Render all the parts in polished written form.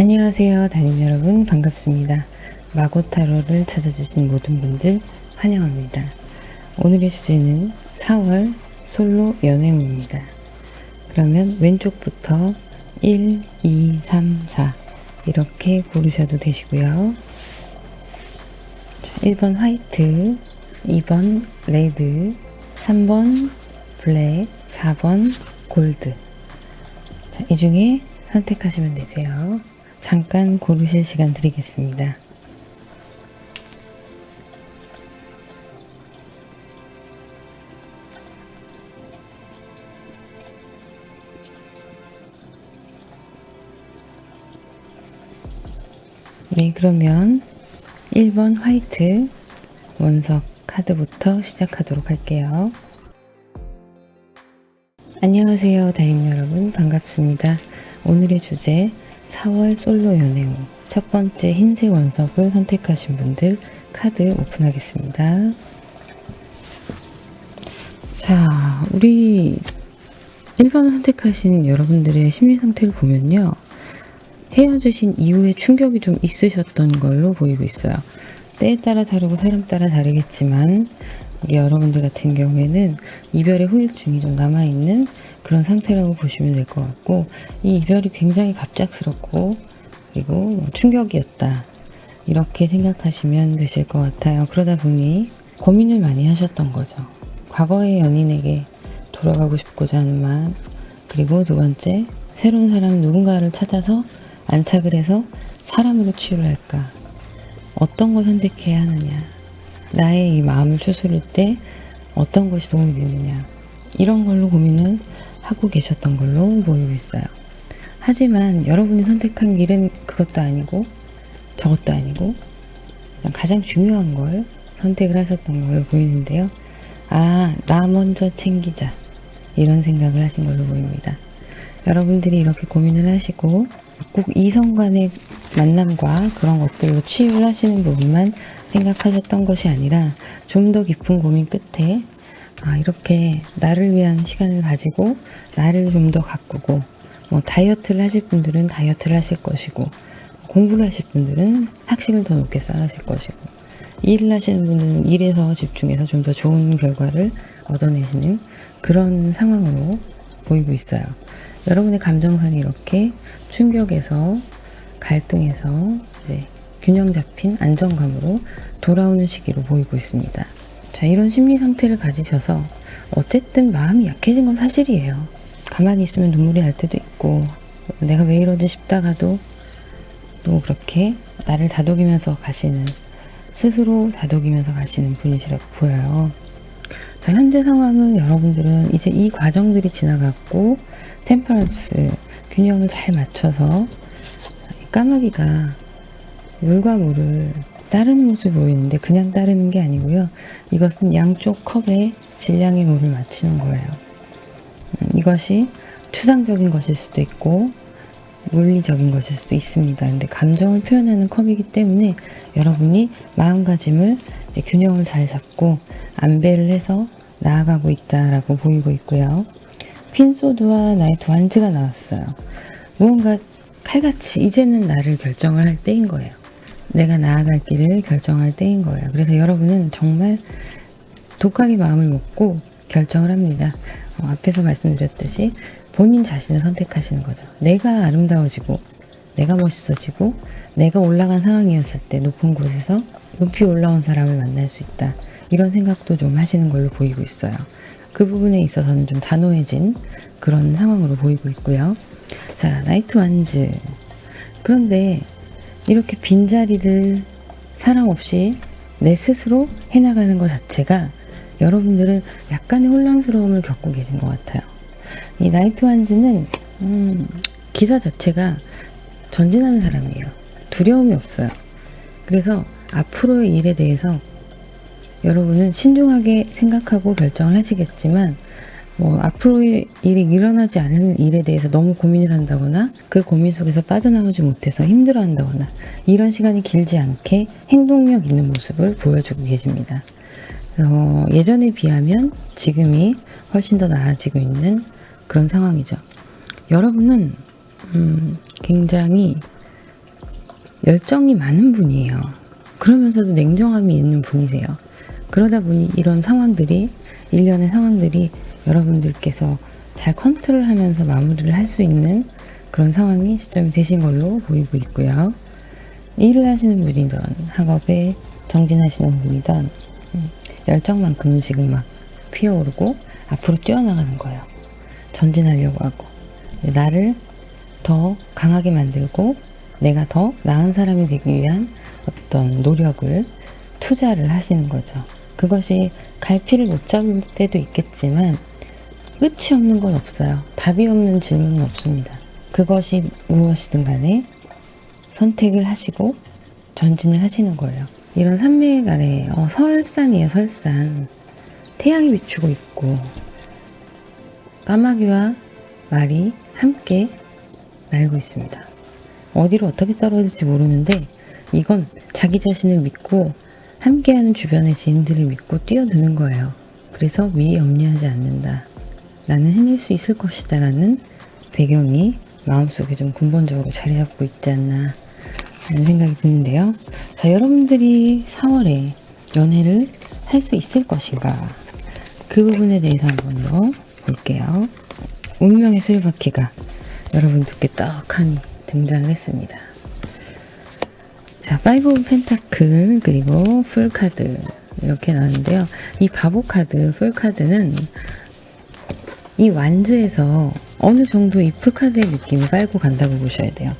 안녕하세요, 담임 여러분. 반갑습니다. 마고타로를 찾아주신 모든 분들 환영합니다. 오늘의 주제는 4월 솔로 연애운입니다. 그러면 왼쪽부터 1, 2, 3, 4 이렇게 고르셔도 되시고요. 1번 화이트, 2번 레드, 3번 블랙, 4번 골드. 이 중에 선택하시면 되세요. 잠깐 고르실 시간 드리겠습니다. 네, 그러면 1번 화이트 원석 카드부터 시작하도록 할게요. 안녕하세요, 담임 여러분. 반갑습니다. 오늘의 주제 4월 솔로 연애운, 첫 번째 흰색 원석을 선택하신 분들 카드 오픈하겠습니다. 자, 우리 1번을 선택하신 여러분들의 심리 상태를 보면요, 헤어지신 이후에 충격이 좀 있으셨던 걸로 보이고 있어요. 때에 따라 다르고 사람 따라 다르겠지만 우리 여러분들 같은 경우에는 이별의 후유증이 좀 남아있는 그런 상태라고 보시면 될 것 같고, 이 이별이 굉장히 갑작스럽고 그리고 충격이었다, 이렇게 생각하시면 되실 것 같아요. 그러다 보니 고민을 많이 하셨던 거죠. 과거의 연인에게 돌아가고 싶고자 하는 마음, 그리고 두 번째, 새로운 사람 누군가를 찾아서 안착을 해서 사람으로 치유를 할까, 어떤 걸 선택해야 하느냐, 나의 이 마음을 추스를 때 어떤 것이 도움이 되느냐, 이런 걸로 고민을 하고 계셨던 걸로 보이고 있어요. 하지만 여러분이 선택한 길은 그것도 아니고 저것도 아니고 가장 중요한 걸 선택을 하셨던 걸로 보이는데요. 나 먼저 챙기자, 이런 생각을 하신 걸로 보입니다. 여러분들이 이렇게 고민을 하시고 꼭 이성 간의 만남과 그런 것들로 치유를 하시는 부분만 생각하셨던 것이 아니라 좀 더 깊은 고민 끝에 이렇게 나를 위한 시간을 가지고 나를 좀 더 가꾸고, 다이어트를 하실 분들은 다이어트를 하실 것이고, 공부를 하실 분들은 학식을 더 높게 쌓으실 것이고, 일을 하시는 분들은 일에서 집중해서 좀 더 좋은 결과를 얻어내시는 그런 상황으로 보이고 있어요. 여러분의 감정선이 이렇게 충격에서 갈등에서 이제 균형 잡힌 안정감으로 돌아오는 시기로 보이고 있습니다. 자, 이런 심리 상태를 가지셔서 어쨌든 마음이 약해진 건 사실이에요. 가만히 있으면 눈물이 날 때도 있고, 내가 왜 이러지 싶다가도 또 그렇게 나를 다독이면서 가시는, 스스로 다독이면서 가시는 분이시라고 보여요. 자, 현재 상황은 여러분들은 이제 이 과정들이 지나갔고 템퍼런스, 균형을 잘 맞춰서 까마귀가 물과 물을 따르는 모습이 보이는데, 그냥 따르는 게 아니고요, 이것은 양쪽 컵에 질량의 물을 맞추는 거예요. 이것이 추상적인 것일 수도 있고 물리적인 것일 수도 있습니다. 근데 감정을 표현하는 컵이기 때문에 여러분이 마음가짐을 이제 균형을 잘 잡고 안배를 해서 나아가고 있다라고 보이고 있고요. 퀸소드와 나이트 완즈가 나왔어요. 무언가 칼같이 이제는 나를 결정을 할 때인 거예요. 내가 나아갈 길을 결정할 때인 거예요. 그래서 여러분은 정말 독하게 마음을 먹고 결정을 합니다. 앞에서 말씀드렸듯이 본인 자신을 선택하시는 거죠. 내가 아름다워지고 내가 멋있어지고 내가 올라간 상황이었을 때 높은 곳에서 높이 올라온 사람을 만날 수 있다, 이런 생각도 좀 하시는 걸로 보이고 있어요. 그 부분에 있어서는 좀 단호해진 그런 상황으로 보이고 있고요. 자, 나이트 완즈. 그런데 이렇게 빈자리를 사람 없이 내 스스로 해나가는 것 자체가 여러분들은 약간의 혼란스러움을 겪고 계신 것 같아요. 이 나이트 완즈는 기사 자체가 전진하는 사람이에요. 두려움이 없어요. 그래서 앞으로의 일에 대해서 여러분은 신중하게 생각하고 결정을 하시겠지만, 앞으로의 일이 일어나지 않은 일에 대해서 너무 고민을 한다거나 그 고민 속에서 빠져나오지 못해서 힘들어한다거나, 이런 시간이 길지 않게 행동력 있는 모습을 보여주고 계십니다. 예전에 비하면 지금이 훨씬 더 나아지고 있는 그런 상황이죠. 여러분은 굉장히 열정이 많은 분이에요. 그러면서도 냉정함이 있는 분이세요. 그러다 보니 이런 상황들이, 일련의 상황들이 여러분들께서 잘 컨트롤하면서 마무리를 할 수 있는 그런 상황이 시점이 되신 걸로 보이고 있고요. 일을 하시는 분이든 학업에 정진하시는 분이든 열정만큼은 지금 막 피어오르고 앞으로 뛰어나가는 거예요. 전진하려고 하고 나를 더 강하게 만들고 내가 더 나은 사람이 되기 위한 어떤 노력을 투자를 하시는 거죠. 그것이 갈피를 못 잡을 때도 있겠지만 끝이 없는 건 없어요. 답이 없는 질문은 없습니다. 그것이 무엇이든 간에 선택을 하시고 전진을 하시는 거예요. 이런 산맥 아래 설산이에요. 설산. 태양이 비추고 있고 까마귀와 말이 함께 날고 있습니다. 어디로 어떻게 떨어질지 모르는데 이건 자기 자신을 믿고 함께하는 주변의 지인들을 믿고 뛰어드는 거예요. 그래서 위에 염려하지 않는다. 나는 해낼 수 있을 것이다 라는 배경이 마음속에 좀 근본적으로 자리 잡고 있지 않나 하는 생각이 드는데요. 자, 여러분들이 4월에 연애를 할 수 있을 것인가, 그 부분에 대해서 한번 더 볼게요. 운명의 수레바퀴가 여러분들께 떡하니 등장을 했습니다. 자, 5 오브 펜타클 그리고 풀카드 이렇게 나왔는데요. 이 바보 카드, 풀카드는 이 완즈에서 어느 정도 이 풀카드의 느낌을 깔고 간다고 보셔야 돼요.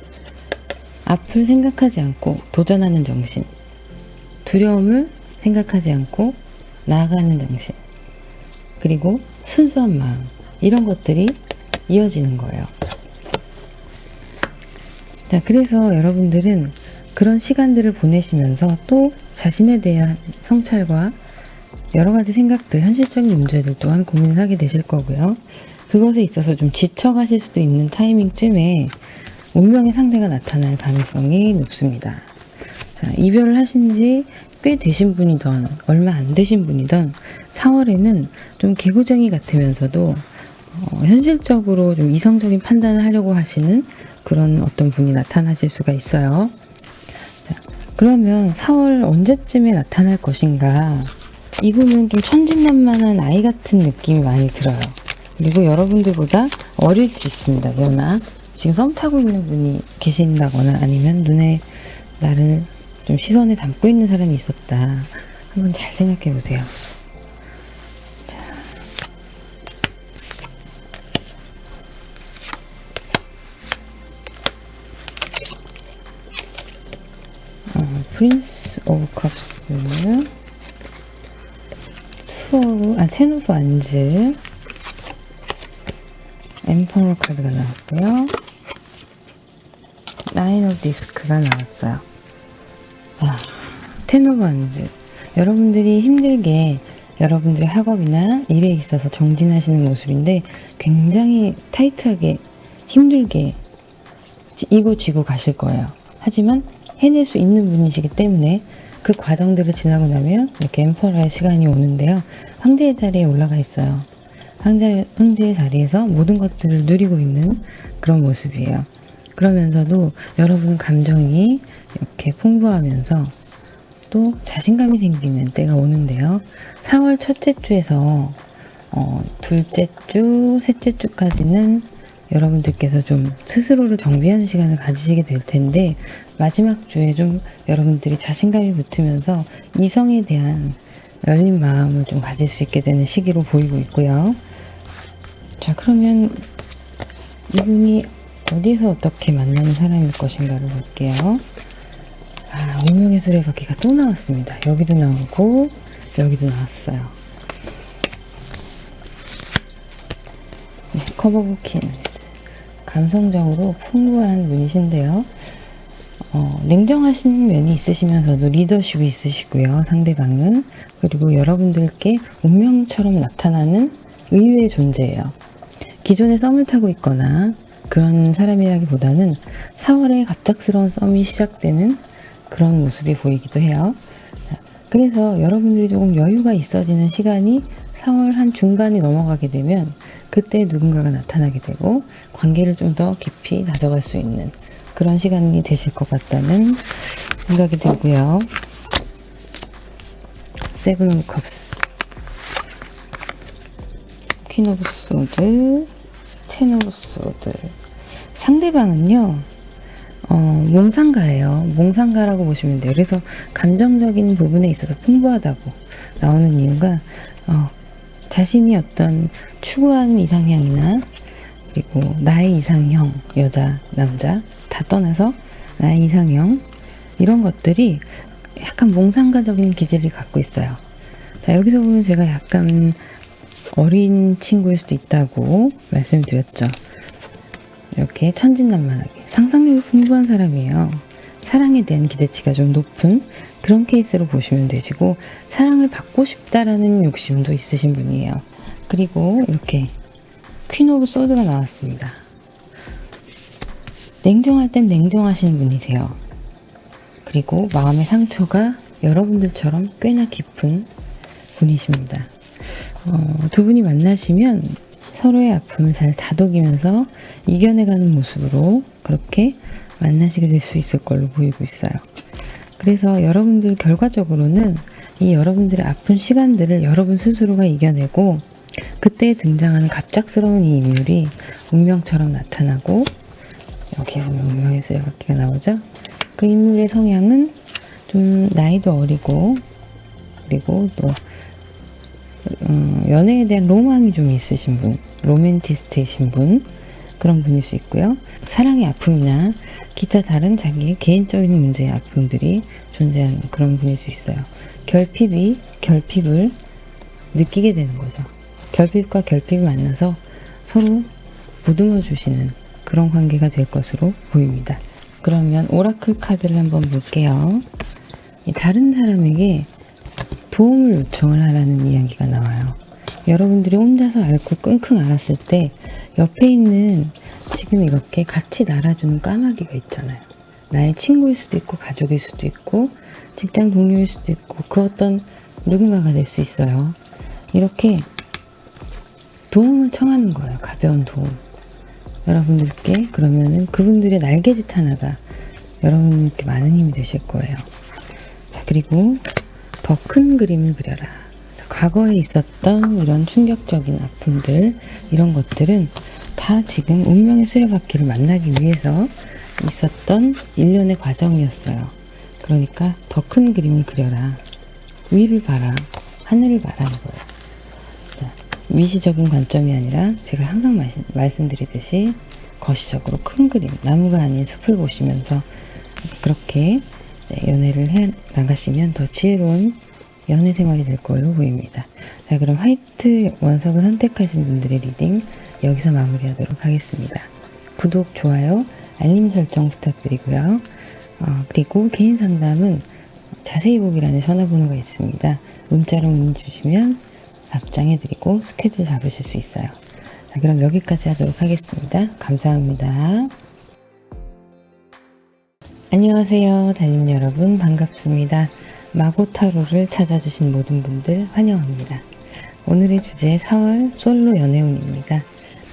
앞을 생각하지 않고 도전하는 정신, 두려움을 생각하지 않고 나아가는 정신, 그리고 순수한 마음, 이런 것들이 이어지는 거예요. 자, 그래서 여러분들은 그런 시간들을 보내시면서 또 자신에 대한 성찰과 여러 가지 생각들, 현실적인 문제들 또한 고민을 하게 되실 거고요. 그것에 있어서 좀 지쳐가실 수도 있는 타이밍쯤에 운명의 상대가 나타날 가능성이 높습니다. 자, 이별을 하신 지 꽤 되신 분이든 얼마 안 되신 분이든 4월에는 좀 개구쟁이 같으면서도 현실적으로 좀 이성적인 판단을 하려고 하시는 그런 어떤 분이 나타나실 수가 있어요. 자, 그러면 4월 언제쯤에 나타날 것인가? 이분은 좀 천진난만한 아이 같은 느낌이 많이 들어요. 그리고 여러분들보다 어릴 수 있습니다. 연하. 지금 썸 타고 있는 분이 계신다거나 아니면 눈에 나를 좀 시선에 담고 있는 사람이 있었다. 한번 잘 생각해 보세요. 자. 프린스 오브 컵스, 텐 오브 완즈, 엠퍼러 카드가 나왔고요. 나인 오브 디스크가 나왔어요. 자, 텐 오브 완즈. 여러분들이 힘들게 여러분들의 학업이나 일에 있어서 정진하시는 모습인데 굉장히 타이트하게 힘들게 이고지고 가실 거예요. 하지만 해낼 수 있는 분이시기 때문에 그 과정들을 지나고 나면 이렇게 엠퍼러의 시간이 오는데요. 황제의 자리에 올라가 있어요. 황제의 자리에서 모든 것들을 누리고 있는 그런 모습이에요. 그러면서도 여러분은 감정이 이렇게 풍부하면서 또 자신감이 생기는 때가 오는데요. 4월 첫째 주에서 둘째 주, 셋째 주까지는 여러분들께서 좀 스스로를 정비하는 시간을 가지시게 될 텐데 마지막 주에 좀 여러분들이 자신감이 붙으면서 이성에 대한 열린 마음을 좀 가질 수 있게 되는 시기로 보이고 있고요. 자, 그러면 이분이 어디서 어떻게 만나는 사람일 것인가를 볼게요. 운명의 수레바퀴가 또 나왔습니다. 여기도 나오고 여기도 나왔어요. 네, 커버 오브 퀸즈. 감성적으로 풍부한 분이신데요. 냉정하신 면이 있으시면서도 리더십이 있으시고요. 상대방은. 그리고 여러분들께 운명처럼 나타나는 의외의 존재예요. 기존에 썸을 타고 있거나 그런 사람이라기보다는 4월에 갑작스러운 썸이 시작되는 그런 모습이 보이기도 해요. 자, 그래서 여러분들이 조금 여유가 있어지는 시간이 4월 한 중반이 넘어가게 되면 그때 누군가가 나타나게 되고 관계를 좀 더 깊이 다져갈 수 있는 그런 시간이 되실 것 같다는 생각이 들고요. 세븐 오브 컵스, 퀸 오브 소드, 텐 오브 소드. 상대방은요, 몽상가예요. 몽상가라고 보시면 돼요. 그래서 감정적인 부분에 있어서 풍부하다고 나오는 이유가, 자신이 어떤 추구하는 이상향이나 그리고 나의 이상형, 여자, 남자 다 떠나서 나의 이상형, 이런 것들이 약간 몽상가적인 기질을 갖고 있어요. 자, 여기서 보면 제가 약간 어린 친구일 수도 있다고 말씀드렸죠. 이렇게 천진난만하게 상상력이 풍부한 사람이에요. 사랑에 대한 기대치가 좀 높은 그런 케이스로 보시면 되시고, 사랑을 받고 싶다라는 욕심도 있으신 분이에요. 그리고 이렇게 퀸 오브 소드가 나왔습니다. 냉정할 땐 냉정하신 분이세요. 그리고 마음의 상처가 여러분들처럼 꽤나 깊은 분이십니다. 두 분이 만나시면 서로의 아픔을 잘 다독이면서 이겨내가는 모습으로 그렇게 만나시게 될 수 있을 걸로 보이고 있어요. 그래서 여러분들 결과적으로는 이 여러분들의 아픈 시간들을 여러분 스스로가 이겨내고, 그때 등장하는 갑작스러운 이 인물이 운명처럼 나타나고, 여기 보면 운명에서 이렇게가 나오죠. 그 인물의 성향은 좀 나이도 어리고, 그리고 또 연애에 대한 로망이 좀 있으신 분, 로맨티스트이신 분, 그런 분일 수 있고요. 사랑의 아픔이나 기타 다른 자기의 개인적인 문제의 아픔들이 존재하는 그런 분일 수 있어요. 결핍을 느끼게 되는 거죠. 결핍과 결핍이 만나서 서로 보듬어 주시는 그런 관계가 될 것으로 보입니다. 그러면 오라클 카드를 한번 볼게요. 다른 사람에게 도움을 요청을 하라는 이야기가 나와요. 여러분들이 혼자서 앓고 끙끙 앓았을 때 옆에 있는, 지금 이렇게 같이 날아주는 까마귀가 있잖아요. 나의 친구일 수도 있고 가족일 수도 있고 직장 동료일 수도 있고 그 어떤 누군가가 될 수 있어요. 이렇게 도움을 청하는 거예요. 가벼운 도움. 여러분들께. 그러면은 그분들의 날개짓 하나가 여러분들께 많은 힘이 되실 거예요. 자, 그리고 더 큰 그림을 그려라. 과거에 있었던 이런 충격적인 아픔들, 이런 것들은 다 지금 운명의 수레바퀴를 만나기 위해서 있었던 일련의 과정이었어요. 그러니까 더 큰 그림을 그려라. 위를 봐라. 하늘을 봐라 이거예요. 미시적인 관점이 아니라 제가 항상 말씀드리듯이 거시적으로 큰 그림, 나무가 아닌 숲을 보시면서 그렇게 이제 연애를 해 나가시면 더 지혜로운 연애 생활이 될 걸로 보입니다. 자, 그럼 화이트 원석을 선택하신 분들의 리딩 여기서 마무리하도록 하겠습니다. 구독, 좋아요, 알림 설정 부탁드리고요. 그리고 개인 상담은 자세히 보기란에 전화번호가 있습니다. 문자로 문의 주시면 답장해드리고 스케줄 잡으실 수 있어요. 자, 그럼 여기까지 하도록 하겠습니다. 감사합니다. 안녕하세요, 달님 여러분, 반갑습니다. 마고타로를 찾아주신 모든 분들 환영합니다. 오늘의 주제 4월 솔로 연애운입니다.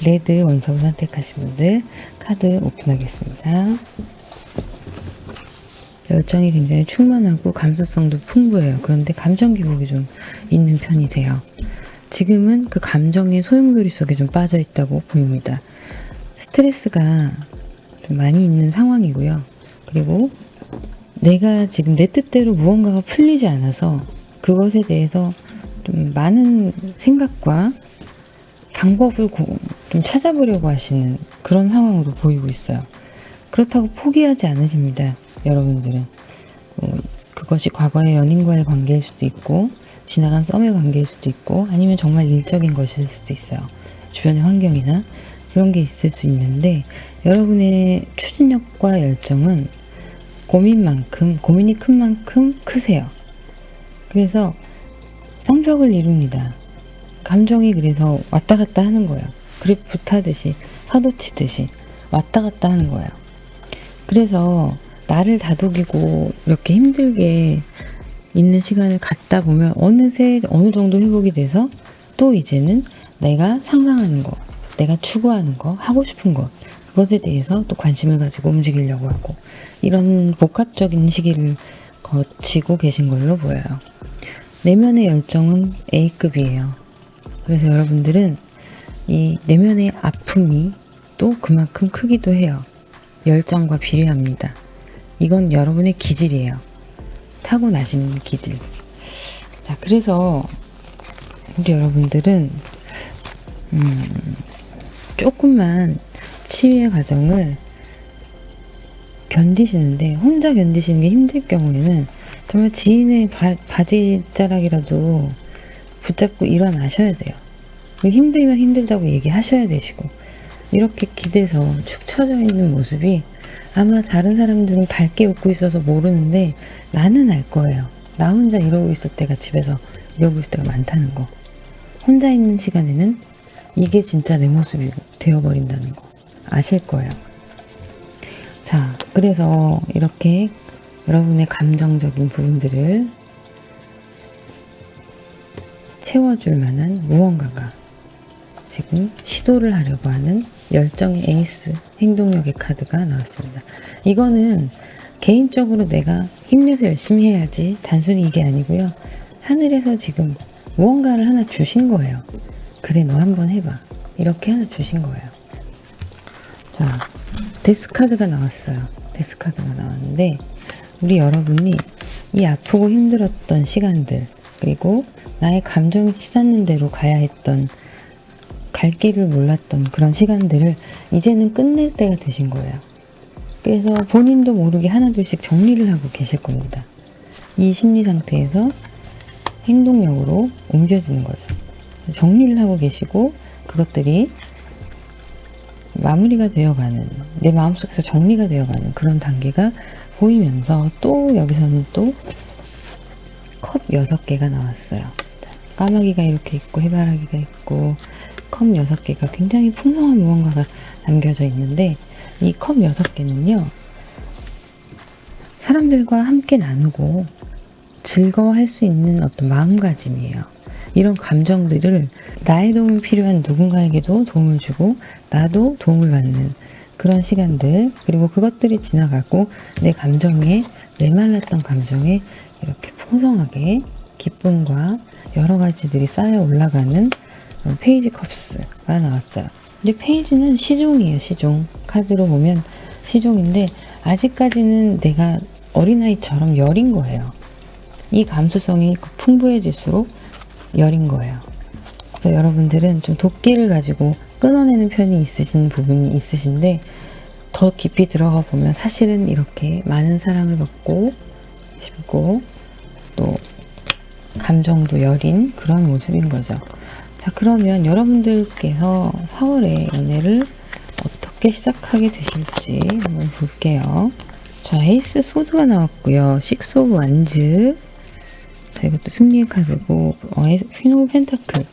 레드 원석을 선택하신 분들 카드 오픈하겠습니다. 열정이 굉장히 충만하고 감수성도 풍부해요. 그런데 감정 기복이 좀 있는 편이세요. 지금은 그 감정의 소용돌이 속에 좀 빠져 있다고 보입니다. 스트레스가 좀 많이 있는 상황이고요. 그리고 내가 지금 내 뜻대로 무언가가 풀리지 않아서 그것에 대해서 좀 많은 생각과 방법을 좀 찾아보려고 하시는 그런 상황으로 보이고 있어요. 그렇다고 포기하지 않으십니다. 여러분들은 그것이 과거의 연인과의 관계일 수도 있고 지나간 썸의 관계일 수도 있고 아니면 정말 일적인 것일 수도 있어요. 주변의 환경이나 그런 게 있을 수 있는데 여러분의 추진력과 열정은 고민이 큰 만큼 크세요. 그래서 성벽을 이룹니다. 감정이 그래서 왔다 갔다 하는 거예요. 그래프 타듯이 파도 치듯이 왔다 갔다 하는 거예요. 그래서 나를 다독이고 이렇게 힘들게 있는 시간을 갖다 보면 어느새 어느 정도 회복이 돼서 또 이제는 내가 상상하는 거, 내가 추구하는 거, 하고 싶은 거 그것에 대해서 또 관심을 가지고 움직이려고 하고, 이런 복합적인 시기를 거치고 계신 걸로 보여요. 내면의 열정은 A급이에요. 그래서 여러분들은 이 내면의 아픔이 또 그만큼 크기도 해요. 열정과 비례합니다. 이건 여러분의 기질이에요. 타고나신 기질. 자, 그래서 우리 여러분들은 조금만 치유의 과정을 견디시는데, 혼자 견디시는 게 힘들 경우에는 정말 지인의 바지자락이라도 붙잡고 일어나셔야 돼요. 힘들면 힘들다고 얘기하셔야 되시고, 이렇게 기대서 축 처져 있는 모습이 아마 다른 사람들은 밝게 웃고 있어서 모르는데 나는 알 거예요. 나 혼자 이러고 있을 때가, 집에서 이러고 있을 때가 많다는 거. 혼자 있는 시간에는 이게 진짜 내 모습이 되어버린다는 거 아실 거예요. 자, 그래서 이렇게 여러분의 감정적인 부분들을 채워줄 만한 무언가가 지금 시도를 하려고 하는 열정의 에이스, 행동력의 카드가 나왔습니다. 이거는 개인적으로 내가 힘내서 열심히 해야지, 단순히 이게 아니고요. 하늘에서 지금 무언가를 하나 주신 거예요. 그래, 너 한번 해봐. 이렇게 하나 주신 거예요. 자, 데스카드가 나왔어요. 데스카드가 나왔는데, 우리 여러분이 이 아프고 힘들었던 시간들, 그리고 나의 감정이 치닫는 대로 가야 했던, 갈 길을 몰랐던 그런 시간들을 이제는 끝낼 때가 되신 거예요. 그래서 본인도 모르게 하나둘씩 정리를 하고 계실 겁니다. 이 심리 상태에서 행동력으로 옮겨지는 거죠. 정리를 하고 계시고, 그것들이 마무리가 되어가는, 내 마음속에서 정리가 되어가는 그런 단계가 보이면서, 또 여기서는 또 컵 6개가 나왔어요. 까마귀가 이렇게 있고 해바라기가 있고 컵 6개가 굉장히 풍성한 무언가가 담겨져 있는데, 이 컵 6개는요 사람들과 함께 나누고 즐거워할 수 있는 어떤 마음가짐이에요. 이런 감정들을 나의 도움이 필요한 누군가에게도 도움을 주고 나도 도움을 받는 그런 시간들, 그리고 그것들이 지나가고 내 감정에, 메말랐던 감정에 이렇게 풍성하게 기쁨과 여러 가지들이 쌓여 올라가는 페이지 컵스가 나왔어요. 근데 페이지는 시종이에요. 시종. 카드로 보면 시종인데 아직까지는 내가 어린아이처럼 여린 거예요. 이 감수성이 풍부해질수록 여린 거예요. 그래서 여러분들은 좀 도끼를 가지고 끊어내는 편이 있으신 부분이 있으신데, 더 깊이 들어가 보면 사실은 이렇게 많은 사랑을 받고 싶고 또 감정도 여린 그런 모습인 거죠. 자, 그러면 여러분들께서 4월에 연애를 어떻게 시작하게 되실지 한번 볼게요. 자, 에이스 소드가 나왔고요. 식스 오브 완즈. 자, 이것도 승리의 카드고, 퀸 오브 펜타클.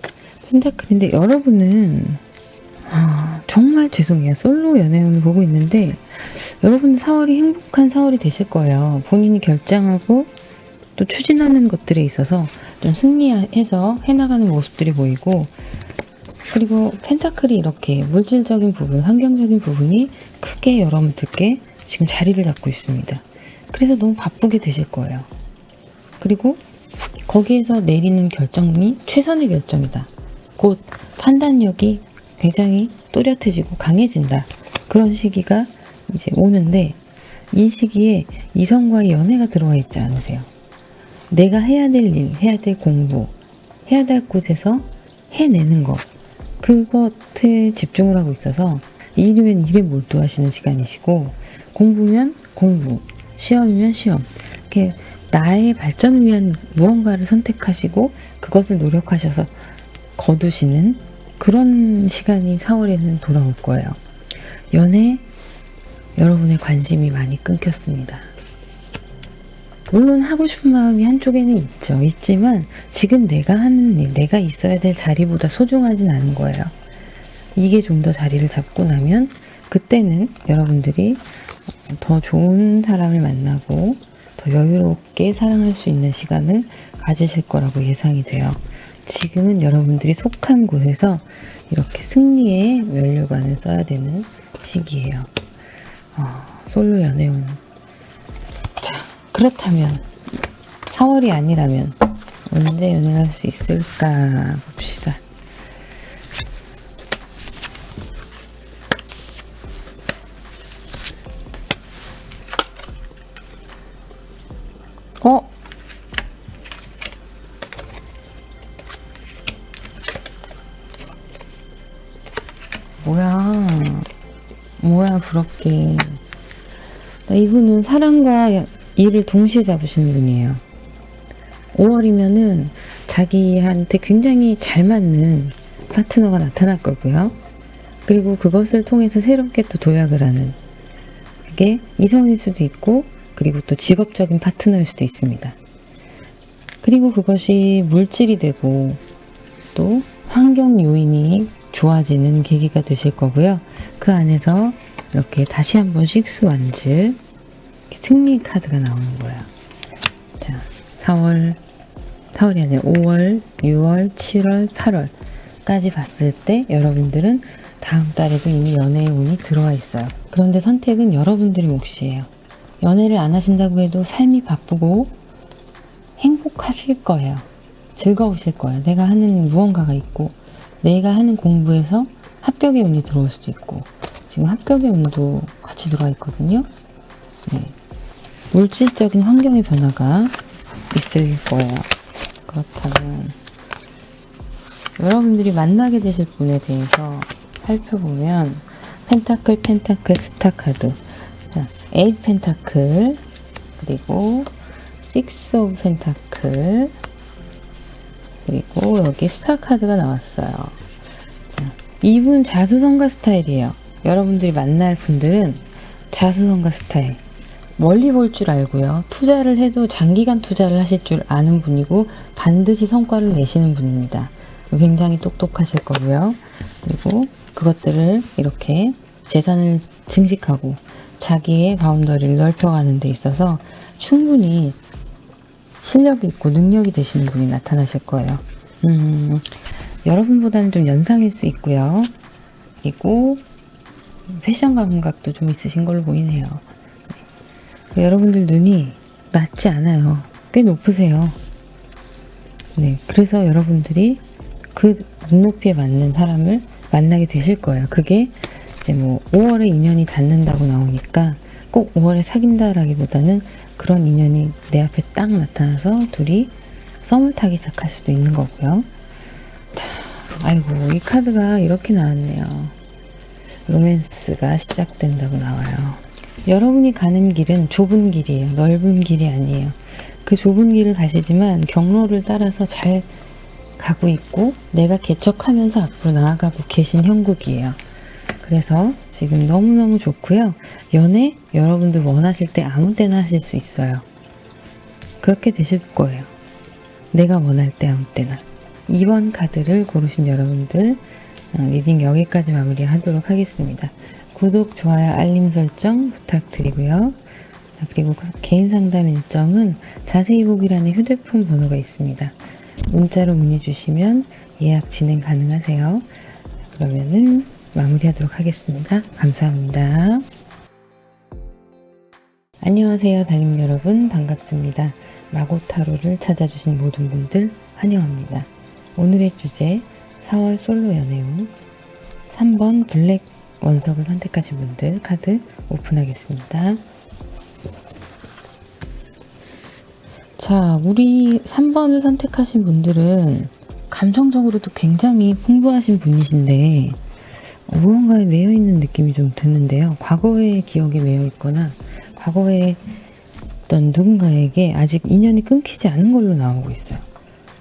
펜타클인데, 여러분은 정말 죄송해요. 솔로 연애운을 보고 있는데 여러분 4월이 행복한 4월이 되실 거예요. 본인이 결정하고 또 추진하는 것들에 있어서 좀 승리해서 해나가는 모습들이 보이고, 그리고 펜타클이 이렇게 물질적인 부분, 환경적인 부분이 크게 여러분들께 지금 자리를 잡고 있습니다. 그래서 너무 바쁘게 되실 거예요. 그리고 거기에서 내리는 결정이 최선의 결정이다. 곧 판단력이 굉장히 또렷해지고 강해진다. 그런 시기가 이제 오는데, 이 시기에 이성과의 연애가 들어와 있지 않으세요. 내가 해야 될 일, 해야 될 공부, 해야 될 곳에서 해내는 것, 그것에 집중을 하고 있어서 일이면 일에 몰두하시는 시간이시고, 공부면 공부, 시험이면 시험, 이렇게 나의 발전을 위한 무언가를 선택하시고 그것을 노력하셔서 거두시는 그런 시간이 4월에는 돌아올 거예요. 연애, 여러분의 관심이 많이 끊겼습니다. 물론 하고 싶은 마음이 한쪽에는 있지만 지금 내가 하는 일, 내가 있어야 될 자리보다 소중하진 않은 거예요. 이게 좀 더 자리를 잡고 나면 그때는 여러분들이 더 좋은 사람을 만나고 더 여유롭게 사랑할 수 있는 시간을 가지실 거라고 예상이 돼요. 지금은 여러분들이 속한 곳에서 이렇게 승리의 면류관을 써야 되는 시기예요. 솔로 연애운. 자, 그렇다면 4월이 아니라면 언제 연애할 수 있을까 봅시다. 뭐야 부럽게. 이분은 사랑과 일을 동시에 잡으시는 분이에요. 5월이면은 자기한테 굉장히 잘 맞는 파트너가 나타날 거고요. 그리고 그것을 통해서 새롭게 또 도약을 하는, 그게 이성일 수도 있고, 그리고 또 직업적인 파트너일 수도 있습니다. 그리고 그것이 물질이 되고 또 환경 요인이 좋아지는 계기가 되실 거고요. 그 안에서 이렇게 다시 한번 식스 완즈 승리 카드가 나오는 거예요. 자, 4월이 아니라 5월, 6월, 7월, 8월까지 봤을 때 여러분들은 다음 달에도 이미 연애의 운이 들어와 있어요. 그런데 선택은 여러분들의 몫이에요. 연애를 안 하신다고 해도 삶이 바쁘고 행복하실 거예요. 즐거우실 거예요. 내가 하는 무언가가 있고, 내가 하는 공부에서 합격의 운이 들어올 수도 있고, 지금 합격의 운도 같이 들어와 있거든요. 네. 물질적인 환경의 변화가 있을 거예요. 그렇다면 여러분들이 만나게 되실 분에 대해서 살펴보면 펜타클, 스타 카드, 자, 8 펜타클, 그리고 6 오브 펜타클, 그리고 여기 스타 카드가 나왔어요. 자, 이분 자수성가 스타일이에요. 여러분들이 만날 분들은 자수성가 스타일. 멀리 볼 줄 알고요. 투자를 해도 장기간 투자를 하실 줄 아는 분이고 반드시 성과를 내시는 분입니다. 굉장히 똑똑하실 거고요. 그리고 그것들을 이렇게 재산을 증식하고 자기의 바운더리를 넓혀가는 데 있어서 충분히 실력이 있고 능력이 되시는 분이 나타나실 거예요. 여러분보다는 좀 연상일 수 있고요. 그리고 패션 감각도 좀 있으신 걸로 보이네요. 여러분들 눈이 낮지 않아요. 꽤 높으세요. 네, 그래서 여러분들이 그 눈높이에 맞는 사람을 만나게 되실 거예요. 그게 이제 뭐 5월에 인연이 닿는다고 나오니까 꼭 5월에 사귄다라기보다는 그런 인연이 내 앞에 딱 나타나서 둘이 썸을 타기 시작할 수도 있는 거고요. 자, 아이고, 이 카드가 이렇게 나왔네요. 로맨스가 시작된다고 나와요. 여러분이 가는 길은 좁은 길이에요. 넓은 길이 아니에요. 그 좁은 길을 가시지만 경로를 따라서 잘 가고 있고 내가 개척하면서 앞으로 나아가고 계신 형국이에요. 그래서 지금 너무너무 좋고요. 연애 여러분들 원하실 때 아무 때나 하실 수 있어요. 그렇게 되실 거예요. 내가 원할 때 아무 때나. 2번 카드를 고르신 여러분들 리딩 여기까지 마무리하도록 하겠습니다. 구독, 좋아요, 알림 설정 부탁드리고요. 그리고 개인 상담 일정은 자세히 보기란에 휴대폰 번호가 있습니다. 문자로 문의 주시면 예약 진행 가능하세요. 그러면은 마무리하도록 하겠습니다. 감사합니다. 안녕하세요, 달님 여러분, 반갑습니다. 마고타로를 찾아주신 모든 분들 환영합니다. 오늘의 주제 4월 솔로 연애운 3번 블랙 원석을 선택하신 분들 카드 오픈하겠습니다. 자, 우리 3번을 선택하신 분들은 감정적으로도 굉장히 풍부하신 분이신데 무언가에 매여 있는 느낌이 좀 드는데요. 과거의 기억에 매여 있거나 과거에 어떤 누군가에게 아직 인연이 끊기지 않은 걸로 나오고 있어요.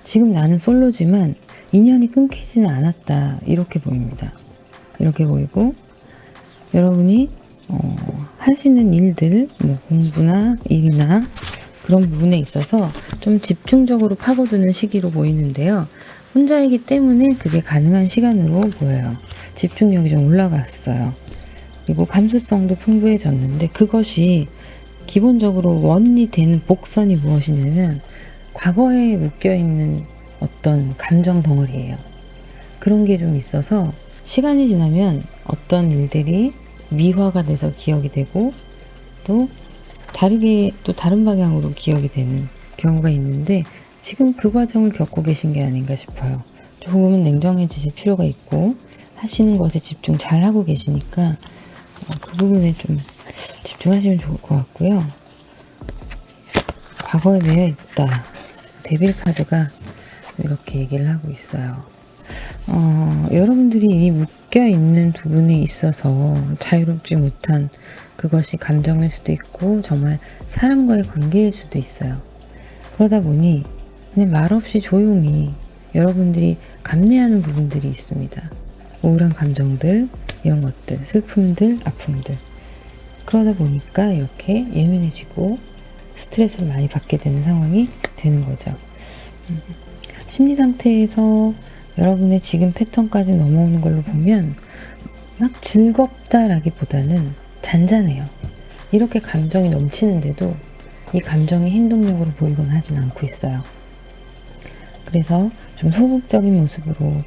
지금 나는 솔로지만 인연이 끊기지는 않았다, 이렇게 보입니다. 이렇게 보이고 여러분이 하시는 일들, 뭐 공부나 일이나 그런 부분에 있어서 좀 집중적으로 파고드는 시기로 보이는데요. 혼자이기 때문에 그게 가능한 시간으로 보여요. 집중력이 좀 올라갔어요. 그리고 감수성도 풍부해졌는데 그것이 기본적으로 원인이 되는 복선이 무엇이냐면 과거에 묶여있는 어떤 감정 덩어리예요. 그런 게 좀 있어서 시간이 지나면 어떤 일들이 미화가 돼서 기억이 되고 또 다르게 또 다른 방향으로 기억이 되는 경우가 있는데 지금 그 과정을 겪고 계신 게 아닌가 싶어요. 조금은 냉정해지실 필요가 있고 하시는 것에 집중 잘 하고 계시니까 그 부분에 좀 집중하시면 좋을 것 같고요. 과거에 매여 있다. 데빌 카드가 이렇게 얘기를 하고 있어요. 여러분들이 이 묶여있는 부분에 있어서 자유롭지 못한 그것이 감정일 수도 있고 정말 사람과의 관계일 수도 있어요. 그러다 보니 그냥 말없이 조용히 여러분들이 감내하는 부분들이 있습니다. 우울한 감정들, 이런 것들, 슬픔들, 아픔들. 그러다 보니까 이렇게 예민해지고 스트레스를 많이 받게 되는 상황이 되는 거죠. 심리 상태에서 여러분의 지금 패턴까지 넘어오는 걸로 보면 막 즐겁다라기보다는 잔잔해요. 이렇게 감정이 넘치는데도 이 감정이 행동력으로 보이곤 하진 않고 있어요. 그래서 좀 소극적인 모습으로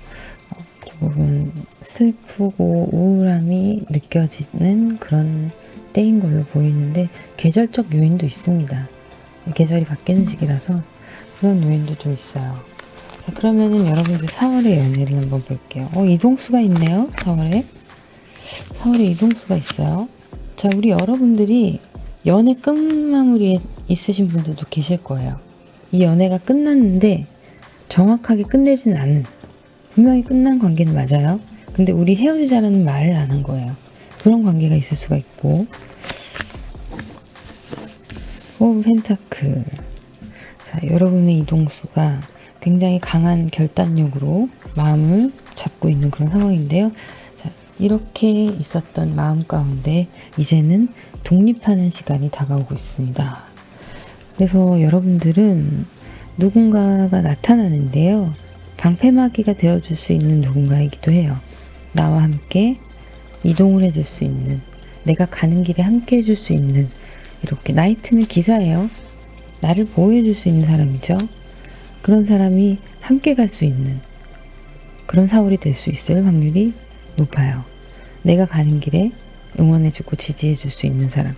조금은 슬프고 우울함이 느껴지는 그런 때인 걸로 보이는데 계절적 요인도 있습니다. 계절이 바뀌는 시기라서 그런 요인도 좀 있어요. 자, 그러면은 여러분들 4월의 연애를 한번 볼게요. 이동수가 있네요. 4월에 이동수가 있어요. 자, 우리 여러분들이 연애 끝마무리에 있으신 분들도 계실 거예요. 이 연애가 끝났는데 정확하게 끝내지는 않은, 분명히 끝난 관계는 맞아요. 근데 우리 헤어지자라는 말을 안 한 거예요. 그런 관계가 있을 수가 있고. 펜타클. 자, 여러분의 이동수가 굉장히 강한 결단력으로 마음을 잡고 있는 그런 상황인데요. 자, 이렇게 있었던 마음 가운데 이제는 독립하는 시간이 다가오고 있습니다. 그래서 여러분들은 누군가가 나타나는데요. 방패막이가 되어줄 수 있는 누군가이기도 해요. 나와 함께 이동을 해줄 수 있는, 내가 가는 길에 함께 해줄 수 있는, 이렇게 나이트는 기사예요. 나를 보호해줄 수 있는 사람이죠. 그런 사람이 함께 갈 수 있는 그런 4월이 될 수 있을 확률이 높아요. 내가 가는 길에 응원해주고 지지해줄 수 있는 사람.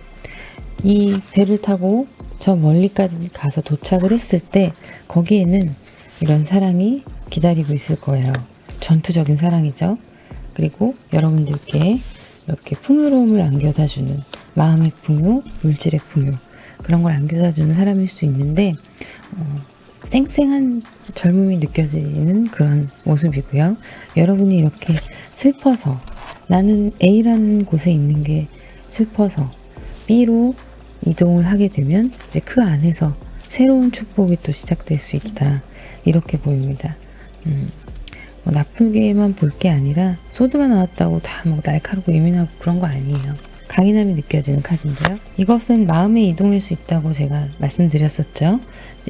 이 배를 타고 저 멀리까지 가서 도착을 했을 때 거기에는 이런 사랑이 기다리고 있을 거예요. 전투적인 사랑이죠. 그리고 여러분들께 이렇게 풍요로움을 안겨다주는, 마음의 풍요, 물질의 풍요, 그런 걸 안겨다주는 사람일 수 있는데 쌩쌩한 젊음이 느껴지는 그런 모습이고요. 여러분이 이렇게 슬퍼서, 나는 A라는 곳에 있는 게 슬퍼서 B로 이동을 하게 되면 이제 그 안에서 새로운 축복이 또 시작될 수 있다, 이렇게 보입니다. 나쁘게만 볼 게 아니라 소드가 나왔다고 다 뭐 날카롭고 예민하고 그런 거 아니에요. 강인함이 느껴지는 카드인데요. 이것은 마음의 이동일 수 있다고 제가 말씀드렸었죠.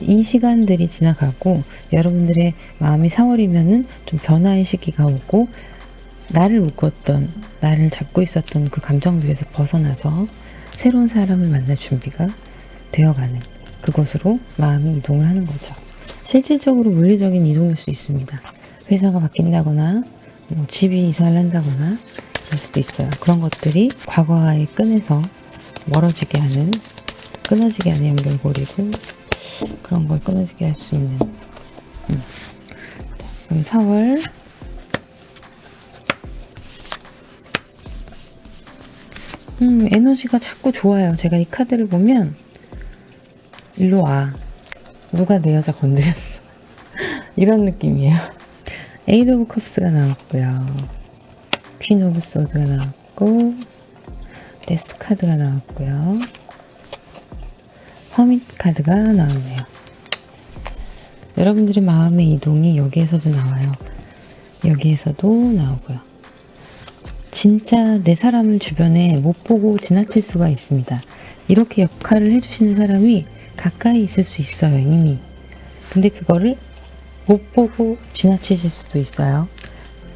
이 시간들이 지나가고 여러분들의 마음이 4월이면은 좀 변화의 시기가 오고, 나를 묶었던, 나를 잡고 있었던 그 감정들에서 벗어나서 새로운 사람을 만날 준비가 되어가는 그것으로 마음이 이동을 하는 거죠. 실질적으로 물리적인 이동일 수 있습니다. 회사가 바뀐다거나 집이 이사를 한다거나 그럴 수도 있어요. 그런 것들이 과거와의 끈에서 멀어지게 하는, 끊어지게 하는 연결고리고, 그런 걸 끊어지게 할 수 있는. 그럼 4월 에너지가 자꾸 좋아요. 제가 이 카드를 보면 일로 와, 누가 내 여자 건드렸어 이런 느낌이에요. 에이드 오브 컵스가 나왔고요. 퀸 오브 소드가 나왔고, 데스 카드가 나왔고요. 허밋 카드가 나왔네요. 여러분들의 마음의 이동이 여기에서도 나와요. 여기에서도 나오고요. 진짜 내 사람을 주변에 못 보고 지나칠 수가 있습니다. 이렇게 역할을 해주시는 사람이 가까이 있을 수 있어요, 이미. 근데 그거를 못 보고 지나치실 수도 있어요.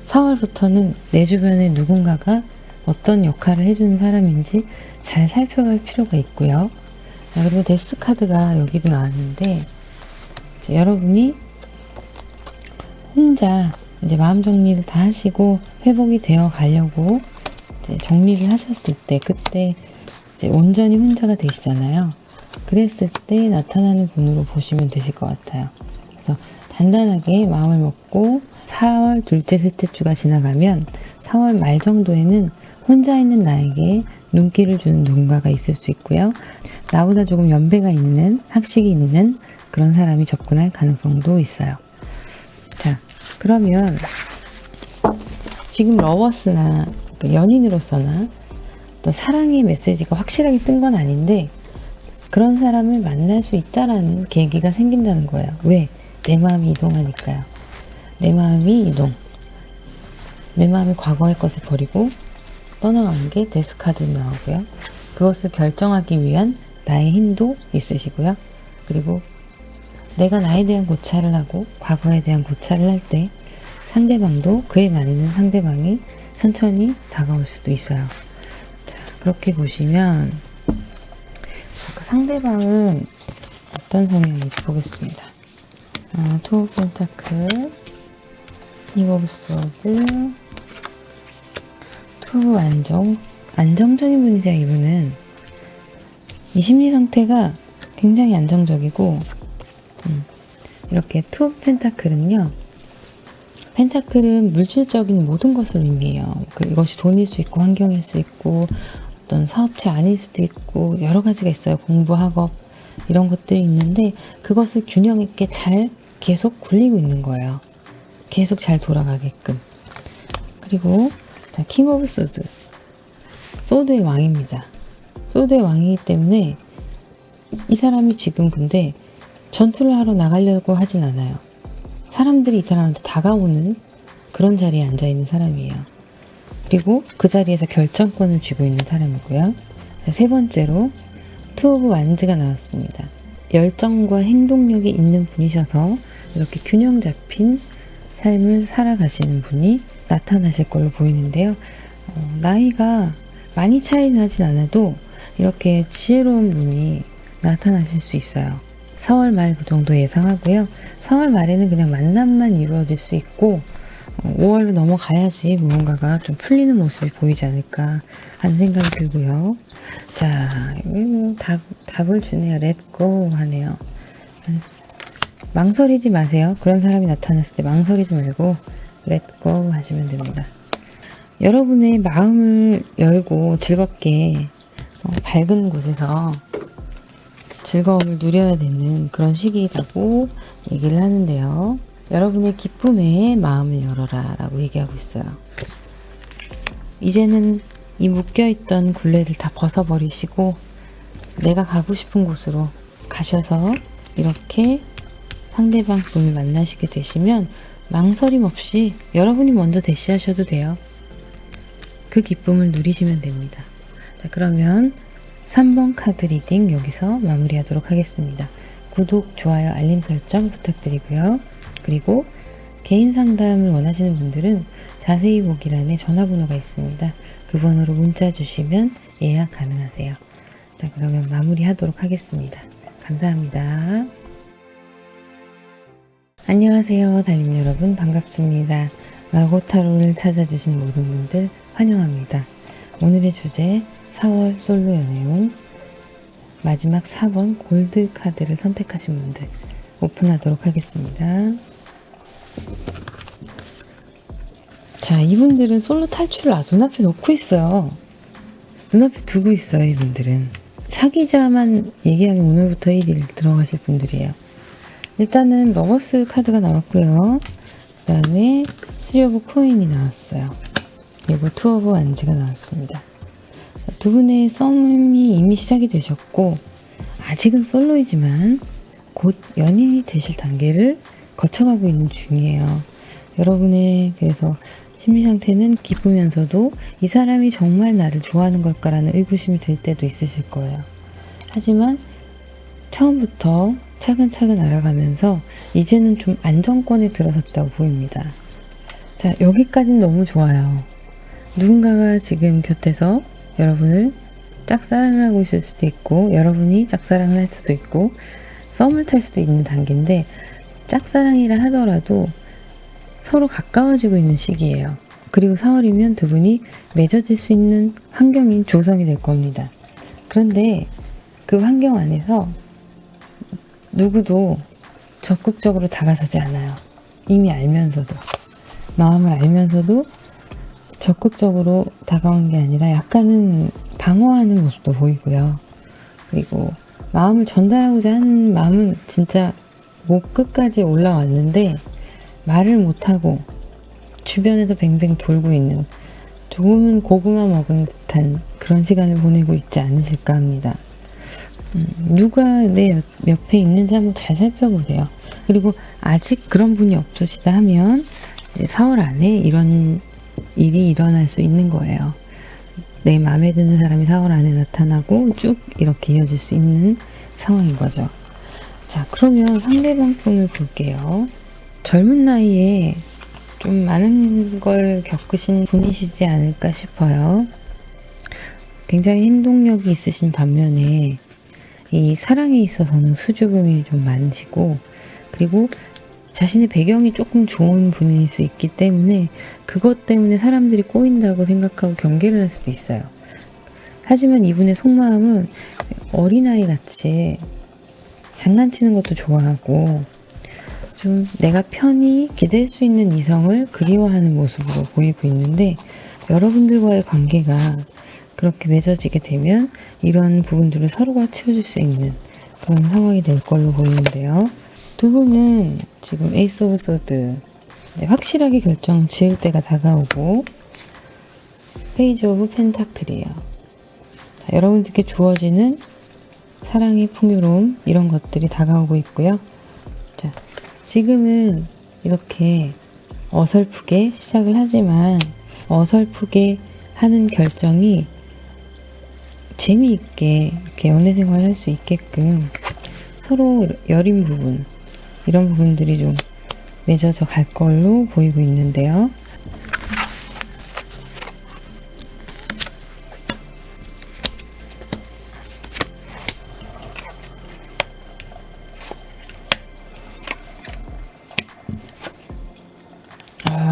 4월부터는 내 주변에 누군가가 어떤 역할을 해주는 사람인지 잘 살펴볼 필요가 있고요. 자, 그리고 데스 카드가 여기도 나왔는데, 여러분이 혼자 이제 마음 정리를 다 하시고 회복이 되어 가려고 이제 정리를 하셨을 때, 그때 이제 온전히 혼자가 되시잖아요. 그랬을 때 나타나는 분으로 보시면 되실 것 같아요. 그래서 단단하게 마음을 먹고 4월 둘째, 셋째 주가 지나가면 4월 말 정도에는 혼자 있는 나에게 눈길을 주는 누군가가 있을 수 있고요. 나보다 조금 연배가 있는, 학식이 있는 그런 사람이 접근할 가능성도 있어요. 자, 그러면 지금 러버스나 연인으로서나 또 사랑의 메시지가 확실하게 뜬 건 아닌데 그런 사람을 만날 수 있다라는 계기가 생긴다는 거예요. 왜? 내 마음이 이동하니까요. 내 마음이 이동. 내 마음이 과거의 것을 버리고 떠나가는 게 데스카드로 나오고요. 그것을 결정하기 위한 나의 힘도 있으시고요. 그리고 내가 나에 대한 고찰을 하고 과거에 대한 고찰을 할 때 상대방도 그에 맞는 상대방이 천천히 다가올 수도 있어요. 자, 그렇게 보시면 그 상대방은 어떤 성향인지 보겠습니다. 투 오브 펜타클, 이 오브 소드, 투 오브 안정적인 분이세요. 이분은 이 심리 상태가 굉장히 안정적이고 이렇게 투 오브 펜타클은요, 펜타클은 물질적인 모든 것을 의미해요. 이것이 돈일 수 있고 환경일 수 있고 어떤 사업체 아닐 수도 있고 여러 가지가 있어요. 공부, 학업 이런 것들이 있는데 그것을 균형 있게 잘 계속 굴리고 있는 거예요. 계속 잘 돌아가게끔. 그리고 자, 킹 오브 소드, 소드의 왕입니다. 소드의 왕이기 때문에 이 사람이 지금 근데 전투를 하러 나가려고 하진 않아요. 사람들이 이 사람한테 다가오는 그런 자리에 앉아있는 사람이에요. 그리고 그 자리에서 결정권을 쥐고 있는 사람이고요. 자, 세 번째로 투 오브 완즈가 나왔습니다. 열정과 행동력이 있는 분이셔서 이렇게 균형 잡힌 삶을 살아가시는 분이 나타나실 걸로 보이는데요. 나이가 많이 차이 나진 않아도 이렇게 지혜로운 분이 나타나실 수 있어요. 4월 말 그 정도 예상하고요. 4월 말에는 그냥 만남만 이루어질 수 있고 5월로 넘어가야지 무언가가 좀 풀리는 모습이 보이지 않을까 하는 생각이 들고요. 자, 여기 뭐 답을 주네요. 렛고 하네요. 망설이지 마세요. 그런 사람이 나타났을 때 망설이지 말고 렛고 하시면 됩니다. 여러분의 마음을 열고 즐겁게 밝은 곳에서 즐거움을 누려야 되는 그런 시기라고 얘기를 하는데요. 여러분의 기쁨에 마음을 열어라 라고 얘기하고 있어요. 이제는 이 묶여있던 굴레를 다 벗어버리시고 내가 가고 싶은 곳으로 가셔서 이렇게 상대방 분을 만나시게 되시면 망설임 없이 여러분이 먼저 대시하셔도 돼요. 그 기쁨을 누리시면 됩니다. 자, 그러면 3번 카드 리딩 여기서 마무리하도록 하겠습니다. 구독, 좋아요, 알림 설정 부탁드리고요. 그리고 개인 상담을 원하시는 분들은 자세히 보기란에 전화번호가 있습니다. 그 번호로 문자 주시면 예약 가능하세요. 자, 그러면 마무리하도록 하겠습니다. 감사합니다. 안녕하세요, 달님 여러분, 반갑습니다. 마고타로를 찾아주신 모든 분들 환영합니다. 오늘의 주제 4월 솔로 연애운 마지막 4번 골드 카드를 선택하신 분들 오픈하도록 하겠습니다. 자, 이분들은 솔로 탈출을 눈앞에 놓고 있어요. 눈앞에 두고 있어요. 이분들은 사귀자만 얘기하면 오늘부터 1일 들어가실 분들이에요. 일단은 러버스 카드가 나왔고요. 그 다음에 3 오브 코인이 나왔어요. 그리고 2 오브 완즈가 나왔습니다. 두 분의 썸이 이미 시작이 되셨고 아직은 솔로이지만 곧 연인이 되실 단계를 거쳐가고 있는 중이에요. 여러분의 그래서 심리 상태는 기쁘면서도 이 사람이 정말 나를 좋아하는 걸까라는 의구심이 들 때도 있으실 거예요. 하지만 처음부터 차근차근 알아가면서 이제는 좀 안정권에 들어섰다고 보입니다. 자, 여기까지는 너무 좋아요. 누군가가 지금 곁에서 여러분을 짝사랑을 하고 있을 수도 있고 여러분이 짝사랑을 할 수도 있고 썸을 탈 수도 있는 단계인데 짝사랑이라 하더라도 서로 가까워지고 있는 시기예요. 그리고 4월이면 두 분이 맺어질 수 있는 환경이 조성이 될 겁니다. 그런데 그 환경 안에서 누구도 적극적으로 다가서지 않아요. 이미 알면서도, 마음을 알면서도 적극적으로 다가온 게 아니라 약간은 방어하는 모습도 보이고요. 그리고 마음을 전달하고자 하는 마음은 진짜 목 끝까지 올라왔는데 말을 못하고 주변에서 뱅뱅 돌고 있는, 조금은 고구마 먹은 듯한 그런 시간을 보내고 있지 않으실까 합니다. 누가 내 옆에 있는지 한번 잘 살펴보세요. 그리고 아직 그런 분이 없으시다 하면 이제 4월 안에 이런 일이 일어날 수 있는 거예요. 내 마음에 드는 사람이 4월 안에 나타나고 쭉 이렇게 이어질 수 있는 상황인 거죠. 자, 그러면 상대방 분을 볼게요. 젊은 나이에 좀 많은 걸 겪으신 분이시지 않을까 싶어요. 굉장히 행동력이 있으신 반면에 이 사랑에 있어서는 수줍음이 좀 많으시고, 그리고 자신의 배경이 조금 좋은 분일 수 있기 때문에 그것 때문에 사람들이 꼬인다고 생각하고 경계를 할 수도 있어요. 하지만 이분의 속마음은 어린아이 같이 장난치는 것도 좋아하고 좀 내가 편히 기댈 수 있는 이성을 그리워하는 모습으로 보이고 있는데, 여러분들과의 관계가 그렇게 맺어지게 되면 이런 부분들을 서로가 채워줄 수 있는 그런 상황이 될 걸로 보이는데요. 두 분은 지금 에이스 오브 소드, 이제 확실하게 결정 지을 때가 다가오고, 페이지 오브 펜타클이에요. 자, 여러분들께 주어지는 사랑의 풍요로움, 이런 것들이 다가오고 있고요. 자, 지금은 이렇게 어설프게 시작을 하지만 어설프게 하는 결정이 재미있게 이렇게 연애 생활을 할 수 있게끔 서로 여린 부분, 이런 부분들이 좀 맺어져 갈 걸로 보이고 있는데요.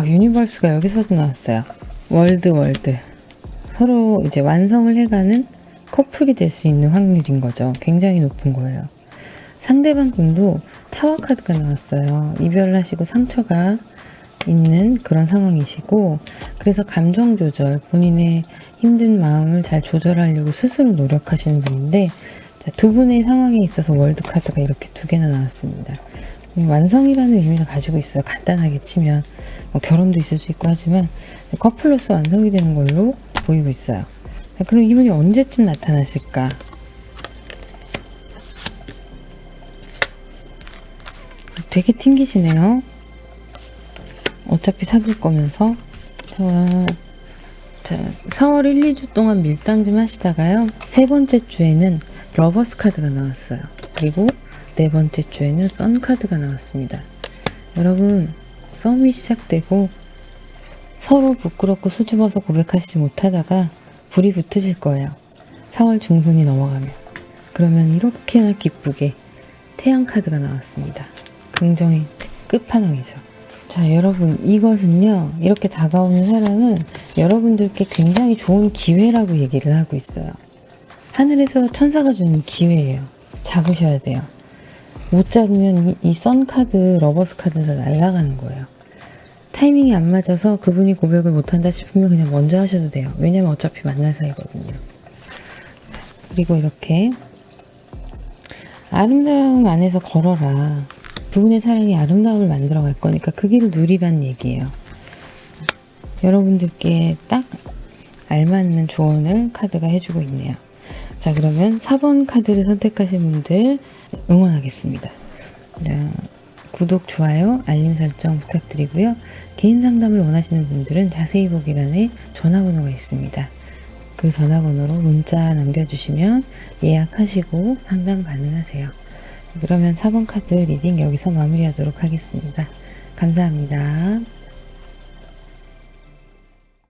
유니버스가 여기서도 나왔어요. 월드. 서로 이제 완성을 해가는 커플이 될 수 있는 확률인 거죠. 굉장히 높은 거예요. 상대방 분도 타워 카드가 나왔어요. 이별을 하시고 상처가 있는 그런 상황이시고, 그래서 감정 조절, 본인의 힘든 마음을 잘 조절하려고 스스로 노력하시는 분인데, 자, 두 분의 상황에 있어서 월드 카드가 이렇게 두 개나 나왔습니다. 완성이라는 의미를 가지고 있어요. 간단하게 치면 뭐 결혼도 있을 수 있고 하지만 커플로서 완성이 되는 걸로 보이고 있어요. 자, 그럼 이분이 언제쯤 나타나실까? 되게 튕기시네요. 어차피 사귈 거면서. 자, 4월 1, 2주 동안 밀당 좀 하시다가요, 세 번째 주에는 러버스 카드가 나왔어요. 그리고 네 번째 주에는 선 카드가 나왔습니다. 여러분, 썸이 시작되고 서로 부끄럽고 수줍어서 고백하시지 못하다가 불이 붙으실 거예요. 4월 중순이 넘어가면. 그러면 이렇게나 기쁘게 태양 카드가 나왔습니다. 긍정의 끝판왕이죠. 자, 여러분, 이것은요, 이렇게 다가오는 사람은 여러분들께 굉장히 좋은 기회라고 얘기를 하고 있어요. 하늘에서 천사가 주는 기회예요. 잡으셔야 돼요. 못 잡으면 이 선 카드, 러버스 카드가 날아가는 거예요. 타이밍이 안 맞아서 그분이 고백을 못한다 싶으면 그냥 먼저 하셔도 돼요. 왜냐면 어차피 만날 사이거든요. 자, 그리고 이렇게 아름다움 안에서 걸어라. 두 분의 사랑이 아름다움을 만들어 갈 거니까 그 길을 누리란 얘기예요. 여러분들께 딱 알맞는 조언을 카드가 해주고 있네요. 자, 그러면 4번 카드를 선택하신 분들 응원하겠습니다. 자, 구독, 좋아요, 알림 설정 부탁드리고요. 개인 상담을 원하시는 분들은 자세히 보기란에 전화번호가 있습니다. 그 전화번호로 문자 남겨주시면 예약하시고 상담 가능하세요. 그러면 4번 카드 리딩 여기서 마무리하도록 하겠습니다. 감사합니다.